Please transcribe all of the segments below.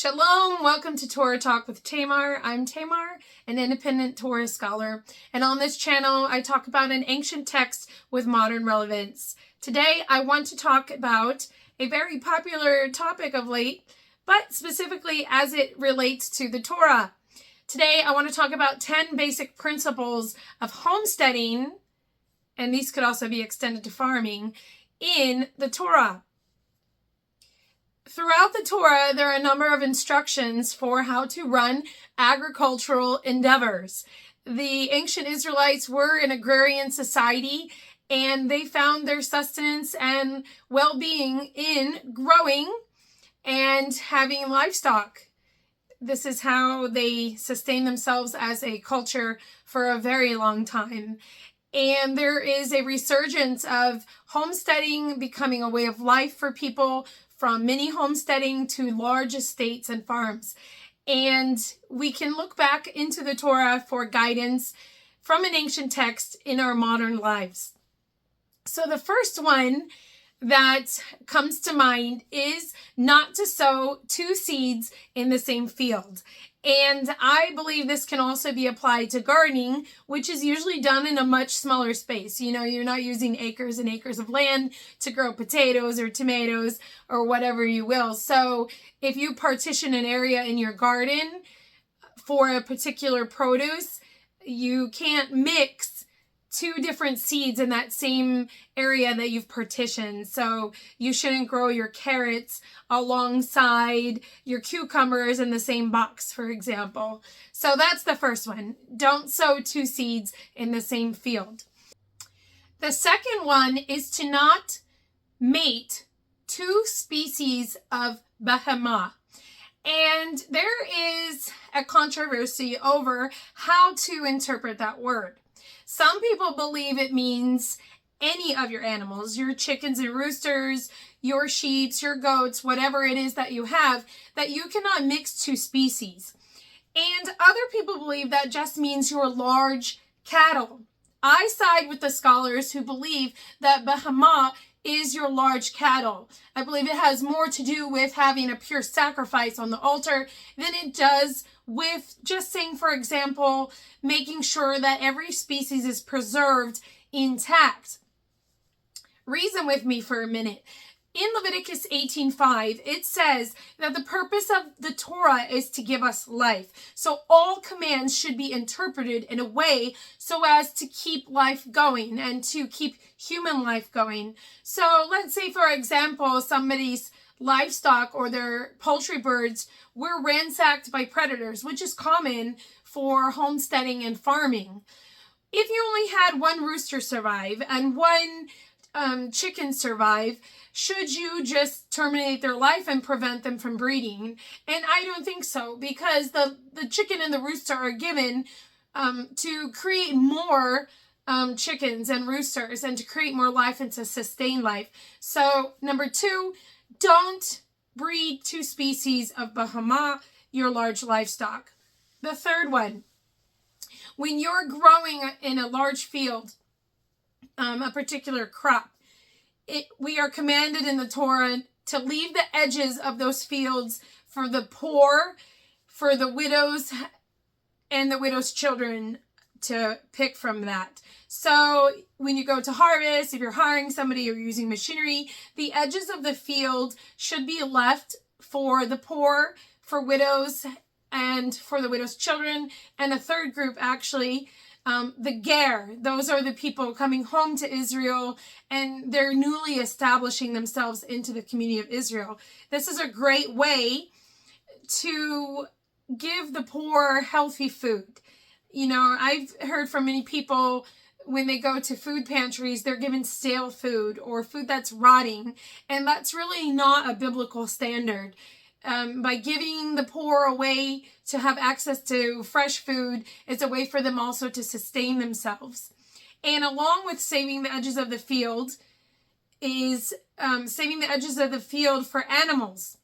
Shalom, welcome to Torah Talk with Tamar. I'm Tamar, an independent Torah scholar, and on this channel I talk about an ancient text with modern relevance. Today I want to talk about a very popular topic of late, but specifically as it relates to the Torah. Today I want to talk about 10 basic principles of homesteading, and these could also be extended to farming, in the Torah. Throughout the Torah, there are a number of instructions for how to run agricultural endeavors. The ancient Israelites were an agrarian society, and they found their sustenance and well-being in growing and having livestock. This is how they sustained themselves as a culture for a very long time. And there is a resurgence of homesteading becoming a way of life for people, from mini homesteading to large estates and farms. And we can look back into the Torah for guidance from an ancient text in our modern lives. So the first one that comes to mind is not to sow two seeds in the same field. And I believe this can also be applied to gardening, which is usually done in a much smaller space. You know, you're not using acres and acres of land to grow potatoes or tomatoes or whatever you will. So if you partition an area in your garden for a particular produce, you can't mix two different seeds in that same area that you've partitioned. So you shouldn't grow your carrots alongside your cucumbers in the same box, for example. So that's the first one. Don't sow two seeds in the same field. The second one is to not mate two species of behemoth. And there is a controversy over how to interpret that word. Some people believe it means any of your animals, your chickens and roosters, your sheep, your goats, whatever it is that you have, that you cannot mix two species. And other people believe that just means your large cattle. I side with the scholars who believe that behemoth is your large cattle. I believe it has more to do with having a pure sacrifice on the altar than it does with just saying, for example, making sure that every species is preserved intact. Reason with me for a minute. In Leviticus 18:5, it says that the purpose of the Torah is to give us life. So all commands should be interpreted in a way so as to keep life going and to keep human life going. So let's say, for example, somebody's livestock or their poultry birds were ransacked by predators, which is common for homesteading and farming. If you only had one rooster survive and one chicken survive, should you just terminate their life and prevent them from breeding? And I don't think so, because the chicken and the rooster are given to create more chickens and roosters and to create more life and to sustain life. So number two, don't breed two species of behemoth, your large livestock. The third one, when you're growing in a large field, a particular crop, we are commanded in the Torah to leave the edges of those fields for the poor, for the widows, and the widows' children to pick from that. So when you go to harvest, if you're hiring somebody or using machinery, the edges of the field should be left for the poor, for widows, and for the widows' children. And a third group, actually, the ger. Those are the people coming home to Israel, and they're newly establishing themselves into the community of Israel. This is a great way to give the poor healthy food. You know, I've heard from many people when they go to food pantries, they're given stale food or food that's rotting, and that's really not a biblical standard. By giving the poor a way to have access to fresh food, it's a way for them also to sustain themselves. And along with saving the edges of the field is saving the edges of the field for animals.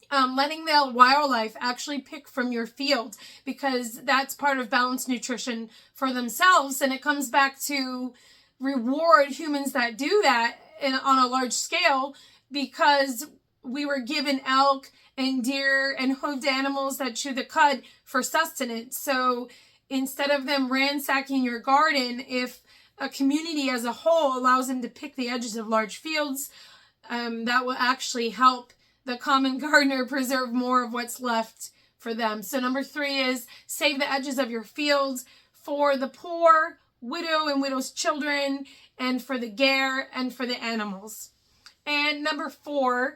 Letting the wildlife actually pick from your field, because that's part of balanced nutrition for themselves. And it comes back to reward humans that do that on a large scale, because we were given elk and deer and hoofed animals that chew the cud for sustenance. So instead of them ransacking your garden, if a community as a whole allows them to pick the edges of large fields, that will actually help the common gardener preserve more of what's left for them. So number 3 is save the edges of your fields for the poor, widow and widow's children, and for the ger and for the animals. And number 4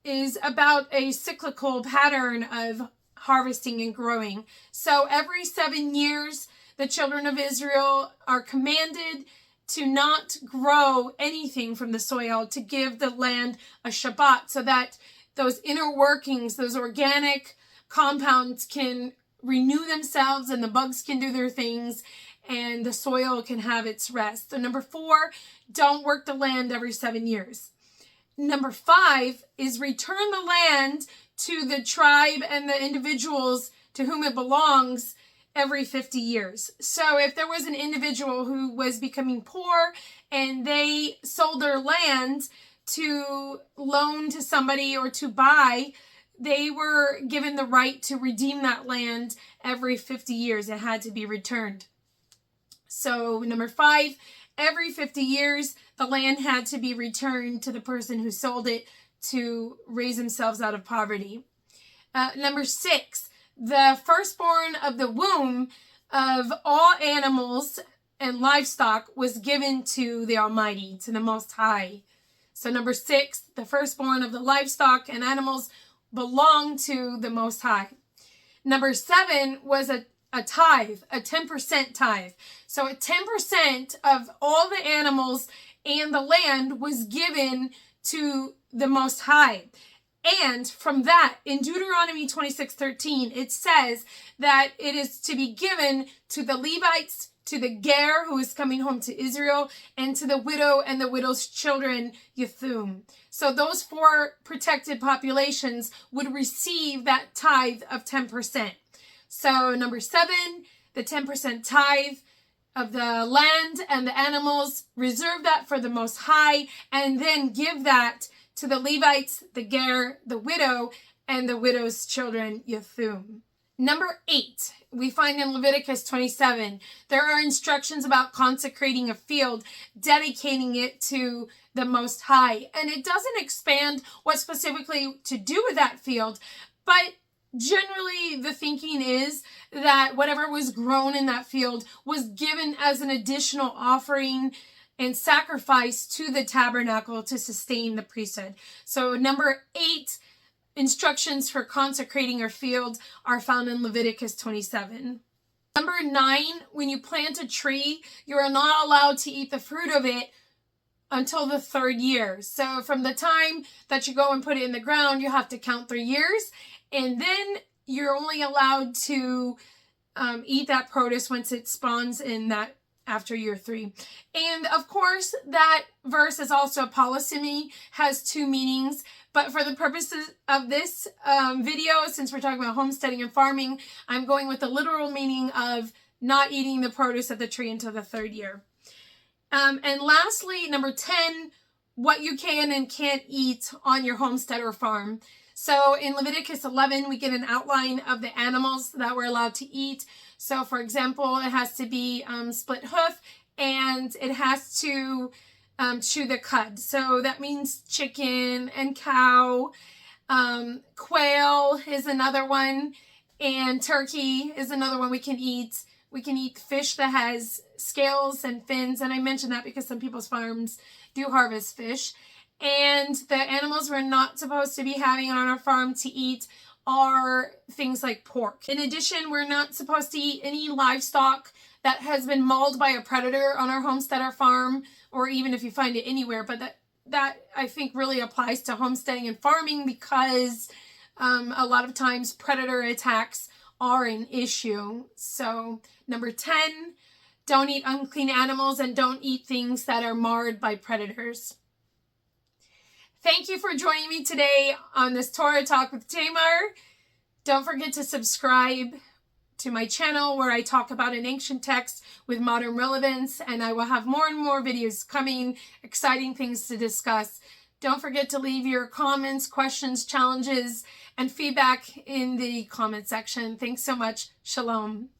is about a cyclical pattern of harvesting and growing. So every 7 years, the children of Israel are commanded to not grow anything from the soil, to give the land a Shabbat, so that those inner workings, those organic compounds can renew themselves and the bugs can do their things and the soil can have its rest. So number 4, don't work the land every 7 years. Number 5 is return the land to the tribe and the individuals to whom it belongs every 50 years. So if there was an individual who was becoming poor and they sold their land to loan to somebody or to buy, they were given the right to redeem that land every 50 years. It had to be returned. So number 5, every 50 years, the land had to be returned to the person who sold it to raise themselves out of poverty. Number 6, the firstborn of the womb of all animals and livestock was given to the Almighty, to the Most High. So number 6, the firstborn of the livestock and animals belonged to the Most High. Number 7 was a tithe, a 10% tithe. So 10% of all the animals and the land was given to the Most High. And from that, in Deuteronomy 26:13, it says that it is to be given to the Levites, to the ger who is coming home to Israel, and to the widow and the widow's children, Yathum. So those 4 protected populations would receive that tithe of 10%. So number 7, the 10% tithe of the land and the animals, reserve that for the Most High, and then give that to the Levites, the ger, the widow, and the widow's children, Yathum. Number 8, we find in Leviticus 27, there are instructions about consecrating a field, dedicating it to the Most High. And it doesn't expand what specifically to do with that field, but generally the thinking is that whatever was grown in that field was given as an additional offering and sacrifice to the tabernacle to sustain the priesthood. So number 8, instructions for consecrating your field are found in Leviticus 27. Number 9, when you plant a tree, you are not allowed to eat the fruit of it until the 3rd year. So from the time that you go and put it in the ground, you have to count 3 years. And then you're only allowed to eat that produce once it spawns in that after year 3. And of course, that verse is also a polysemy, has 2 meanings. But for the purposes of this video, since we're talking about homesteading and farming, I'm going with the literal meaning of not eating the produce of the tree until the 3rd year. And lastly, number 10, what you can and can't eat on your homestead or farm. So in Leviticus 11, we get an outline of the animals that we're allowed to eat. So for example, it has to be split hoof, and it has to chew the cud. So that means chicken and cow. Quail is another one, and turkey is another one we can eat. We can eat fish that has scales and fins, and I mention that because some people's farms do harvest fish. And the animals we're not supposed to be having on our farm to eat are things like pork. In addition, we're not supposed to eat any livestock that has been mauled by a predator on our homestead or farm, or even if you find it anywhere. But that I think really applies to homesteading and farming, because a lot of times predator attacks are an issue. So number 10, don't eat unclean animals and don't eat things that are marred by predators. Thank you for joining me today on this Torah Talk with Tamar. Don't forget to subscribe to my channel, where I talk about an ancient text with modern relevance, and I will have more and more videos coming, exciting things to discuss. Don't forget to leave your comments, questions, challenges, and feedback in the comment section. Thanks so much. Shalom.